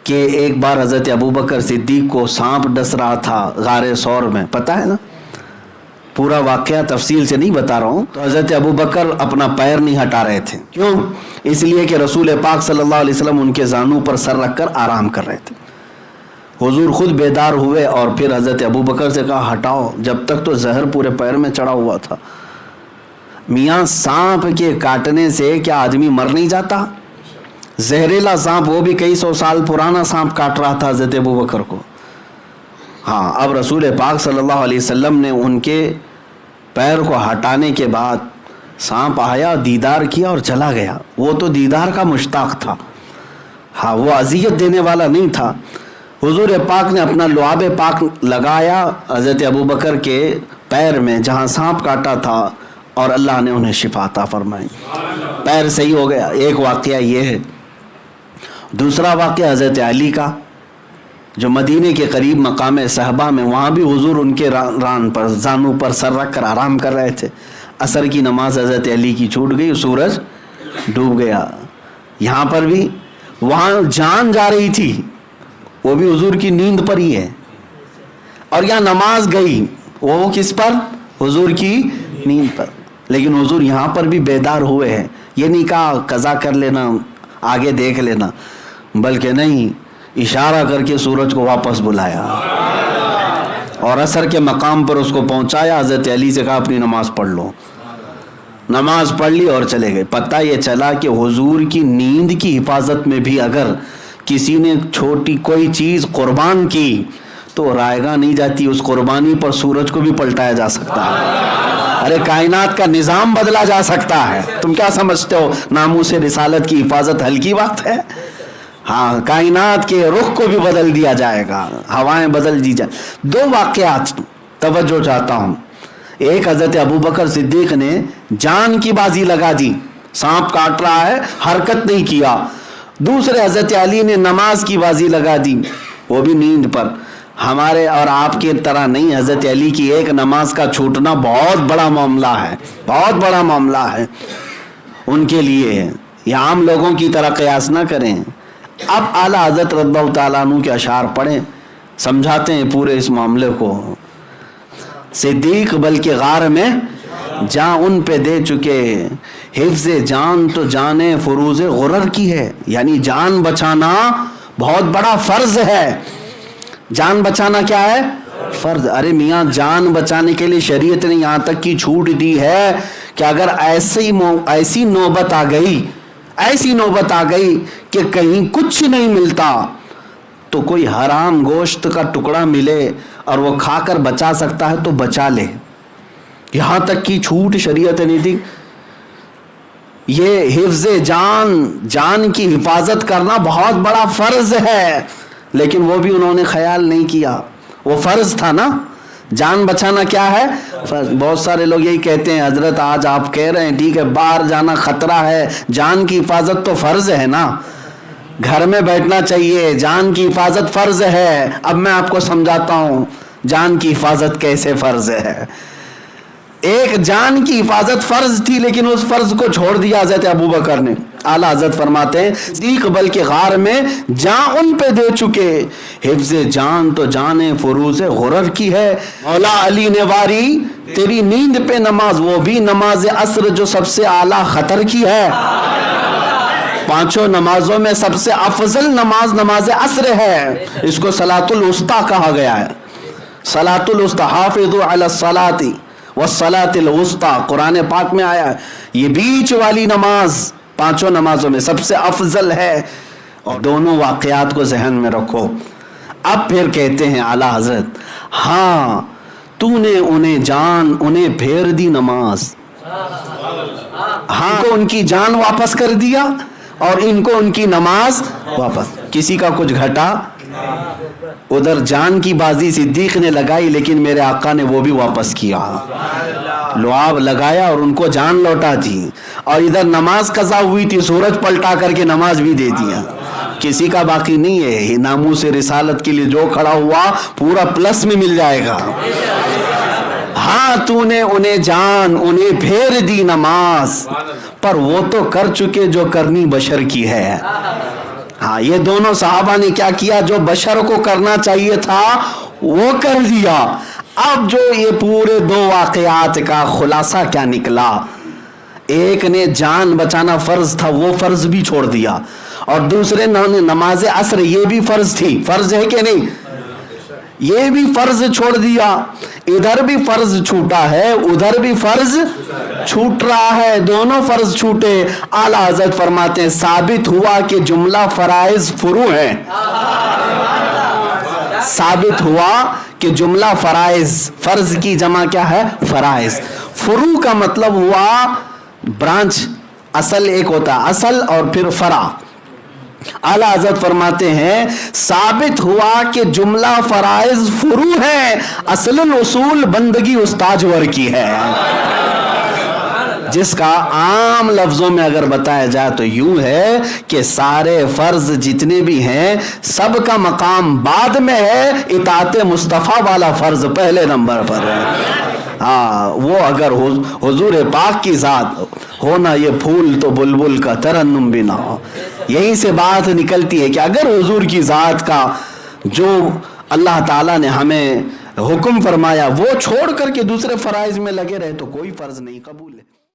کہ ایک بار حضرت ابوبکر صدیق کو سانپ ڈس رہا تھا غار ثور میں، پتہ ہے نا، پورا واقعہ تفصیل سے نہیں بتا رہا ہوں. تو حضرت ابوبکر اپنا پیر نہیں ہٹا رہے تھے. کیوں؟ اس لیے کہ رسول پاک صلی اللہ علیہ وسلم ان کے زانوں پر سر رکھ کر آرام کر رہے تھے. حضور خود بیدار ہوئے اور پھر حضرت ابوبکر سے کہا ہٹاؤ، جب تک تو زہر پورے پیر میں چڑھا ہوا تھا. میاں سانپ کے کاٹنے سے کیا آدمی مر نہیں جاتا؟ زہریلا سانپ، وہ بھی کئی سو سال پرانا سانپ کاٹ رہا تھا حضرت ابوبکر کو. ہاں، اب رسول پاک صلی اللہ علیہ وسلم نے ان کے پیر کو ہٹانے کے بعد سانپ آیا، دیدار کیا اور چلا گیا. وہ تو دیدار کا مشتاق تھا، ہاں وہ اذیت دینے والا نہیں تھا. حضور پاک نے اپنا لعاب پاک لگایا حضرت ابوبکر کے پیر میں جہاں سانپ کاٹا تھا اور اللہ نے انہیں شفا عطا فرمائی، پیر صحیح ہو گیا. ایک واقعہ یہ ہے. دوسرا واقعہ حضرت علی کا، جو مدینے کے قریب مقام صحابہ میں، وہاں بھی حضور ان کے ران پر زانوں پر سر رکھ کر آرام کر رہے تھے. عصر کی نماز حضرت علی کی چھوٹ گئی، سورج ڈوب گیا. یہاں پر بھی وہاں جان جا رہی تھی، وہ بھی حضور کی نیند پر ہی ہے. اور یہاں نماز گئی، وہ کس پر؟ حضور کی نیند پر. لیکن حضور یہاں پر بھی بیدار ہوئے ہیں. یہ نہیں کہا قضا کر لینا، آگے دیکھ لینا، بلکہ نہیں، اشارہ کر کے سورج کو واپس بلایا اور عصر کے مقام پر اس کو پہنچایا. حضرت علی سے کہا اپنی نماز پڑھ لو. نماز پڑھ لی اور چلے گئے. پتہ یہ چلا کہ حضور کی نیند کی حفاظت میں بھی اگر کسی نے چھوٹی کوئی چیز قربان کی تو رائے گاہ نہیں جاتی، اس قربانی پر سورج کو بھی پلٹایا جا سکتا ہے. ارے کائنات کا نظام بدلا جا سکتا ہے. تم کیا سمجھتے ہو ناموس رسالت کی حفاظت ہلکی بات ہے؟ ہاں، کائنات کے رخ کو بھی بدل دیا جائے گا، ہوائیں بدل دی جائیں. دو واقعات توجہ چاہتا ہوں. ایک، حضرت ابوبکر صدیق نے جان کی بازی لگا دی، سانپ کاٹ رہا ہے، حرکت نہیں کیا. دوسرے، حضرت علی نے نماز کی بازی لگا دی، وہ بھی نیند پر. ہمارے اور آپ کی طرح نہیں، حضرت علی کی ایک نماز کا چھوٹنا بہت بڑا معاملہ ہے، بہت بڑا معاملہ ہے ان کے لیے. یہ عام لوگوں کی طرح قیاس نہ کریں. اب اعلیٰ حضرت رضی اللہ تعالیٰ عنہ کے اشعار پڑھیں، سمجھاتے ہیں پورے اس معاملے کو. صدیق بلکہ غار میں جاں ان پہ دے چکے، حفظ جان تو جانے فروز غرر کی ہے. یعنی جان بچانا بہت بڑا فرض ہے. جان بچانا کیا ہے؟ فرض. ارے میاں، جان بچانے کے لیے شریعت نے یہاں تک کی چھوٹ دی ہے کہ اگر ایسی نوبت آ گئی کہ کہیں کچھ نہیں ملتا تو کوئی حرام گوشت کا ٹکڑا ملے اور وہ کھا کر بچا سکتا ہے تو بچا لے. یہاں تک کی چھوٹ شریعت نے دی. یہ حفظ جان کی حفاظت کرنا بہت بڑا فرض ہے، لیکن وہ بھی انہوں نے خیال نہیں کیا. وہ فرض تھا نا، جان بچانا کیا ہے؟ فرض. بہت سارے لوگ یہی کہتے ہیں حضرت آج آپ کہہ رہے ہیں ٹھیک ہے باہر جانا خطرہ ہے، جان کی حفاظت تو فرض ہے نا، گھر میں بیٹھنا چاہیے، جان کی حفاظت فرض ہے. اب میں آپ کو سمجھاتا ہوں جان کی حفاظت کیسے فرض ہے. ایک، جان کی حفاظت فرض تھی لیکن اس فرض کو چھوڑ دیا حضرت ابوبکر نے. اعلیٰ حضرت فرماتے ہیں صدیق بلکہ غار میں جان ان پہ دے چکے، حفظ جان تو جانے فروز غرر کی ہے. مولا علی نے واری تیری نیند پہ نماز، وہ بھی نماز عصر جو سب سے اعلیٰ خطر کی ہے. پانچوں نمازوں میں سب سے افضل نماز عصر ہے. اس کو صلاۃ الوسطیٰ کہا گیا ہے. صلاۃ الوسطیٰ، حافظوا علی الصلاۃ والصلاۃ الوسطیٰ قرآن پاک میں آیا ہے. یہ بیچ والی نماز پانچوں نمازوں میں سب سے افضل ہے. اور دونوں واقعات کو ذہن میں رکھو. اب پھر کہتے ہیں اعلیٰ حضرت، ہاں تو نے انہیں پھیر دی نماز. ہاں کو ان کی جان واپس کر دیا اور ان کو ان کی نماز واپس. کسی کا کچھ گھٹا. ادھر جان کی بازی صدیق نے لگائی لیکن میرے آقا نے وہ بھی واپس کیا، لعاب لگایا اور ان کو جان لوٹا دی. اور ادھر نماز قضا ہوئی تھی، سورج پلٹا کر کے نماز بھی دے دیا. کسی کا باقی نہیں ہے. ناموس رسالت کے لیے جو کھڑا ہوا پورا پلس میں مل جائے گا. ہاں تو نے انہیں پھیر دی نماز، پر وہ تو کر چکے جو کرنی بشر کی ہے. ہاں یہ دونوں صحابہ نے کیا کیا؟ جو بشر کو کرنا چاہیے تھا وہ کر دیا. اب جو یہ پورے دو واقعات کا خلاصہ کیا نکلا؟ ایک نے جان بچانا فرض تھا وہ فرض بھی چھوڑ دیا, اور دوسرے نے نماز عصر یہ بھی فرض تھی, فرض ہے کہ نہیں, یہ بھی فرض چھوڑ دیا. ادھر بھی فرض چھوٹا ہے ادھر بھی فرض چھوٹ رہا ہے, دونوں فرض چھوٹے. اعلیٰ حضرت فرماتے ہیں ثابت ہوا کہ جملہ فرائض فروع ہیں. ثابت ہوا کہ جملہ فرائض, فرض کی جمع کیا ہے؟ فرائض. فروع کا مطلب ہوا برانچ, اصل ایک ہوتا ہے اصل اور پھر فرع. اعلیٰ حضرت فرماتے ہیں ثابت ہوا کہ جملہ فرائض فروع ہے, اصل الاصول بندگی استاجور کی ہے. جس کا عام لفظوں میں اگر بتایا جائے تو یوں ہے کہ سارے فرض جتنے بھی ہیں سب کا مقام بعد میں ہے, اطاعت مصطفیٰ والا فرض پہلے نمبر پر ہے. ہاں وہ اگر حضور پاک کی ذات ہونا یہ پھول تو بلبل کا ترنم بھی نہ ہو. یہیں سے بات نکلتی ہے کہ اگر حضور کی ذات کا جو اللہ تعالیٰ نے ہمیں حکم فرمایا وہ چھوڑ کر کے دوسرے فرائض میں لگے رہے تو کوئی فرض نہیں قبول ہے.